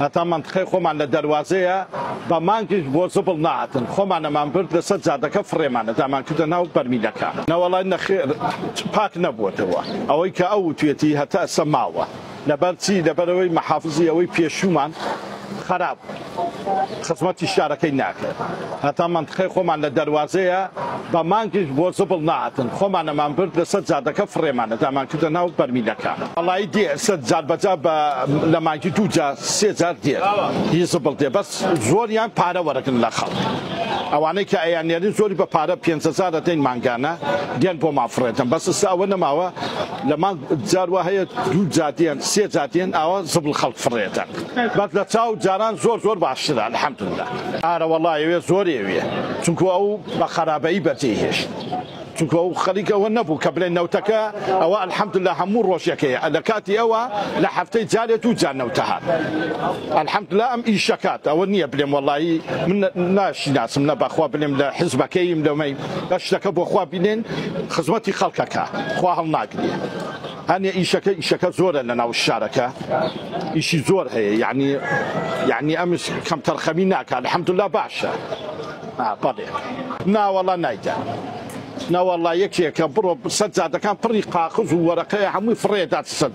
هەتا منطقەی خۆمان لە دەواازەیە بە مانگیش بۆ زبڵ ناتن خۆمانەمان برد لەسەر جادەکە فڕێمانە دامان کردە ناو بەرمیلەکە نەوەڵای نەخێر پاک نەبووەتەوە ئەوەی کە ئەو توێتی هەتا ئەسە ماوە لەبەرچی لەبەرەوەی مەحافزی ئەوەی پێشومان خراپ خزمەتی شارەکەی ناکرێت هەتا منطقەی خۆمان لە دەواازەیە بە مانگیش بۆ زبڵ ناتن خۆمانەمان برد لەسەر جادەکە فڕێمانە دامان کردە ناو بەرمیلەکە وەڵای دێ سەد جار بەجا لە مانگی 2 جار 3 جار دێ هی زبڵ دێ بەس زۆریان پارە وەرەگرن لە خەڵک ئەوانەی کە ئەیانێنین زۆری بە پارە 500 دەین مانگانە دێن بۆ مافرێتن بەس ئێستا ئەوە نەماوە لە مانگ جار وهەیە 2 جار دێن 3 جار دێن ئەوە زبڵ خەڵک فڕێتن بەس لە چاو جاران زۆر باشترە الحەمدوللا ئارە وەڵای ئەوێ زۆر ئێوێ چونکە ئەو بە خراپەیی بەجێهێشت چونکە ئەو خەریکەوە نەبوو کە بڵێن نەوتەکە ئەوە الحەمدوللا هەموو ڕۆژێکەیە لە کاتی ئەوە لە هەفتەی جارێ 2 جار نەوتە هات الحەمدوللا ئەم ئیشەکات ئەوە نییە بڵێم وەڵایی من ناشیناسم نە بەخوا بڵێم لە حیزبەکەیم لەمەی بە شتەکە بۆ خوا بینێن خزمەتی خەڵکەکە خوا هەڵناگرێ هەنێ ئیشەکە زۆرە لە ناو شارەکە ئیشی زۆر هەیە یعنی ئەمش کەم تەرخەمی ناکات الحەمدوللا باشە بەڵێ ناوەڵا نایدە ناوەڵا یەکێکە بڕۆ سەد جادەکان پڕی قاقز و وەرەقەیە هەمووی فڕێدات سەد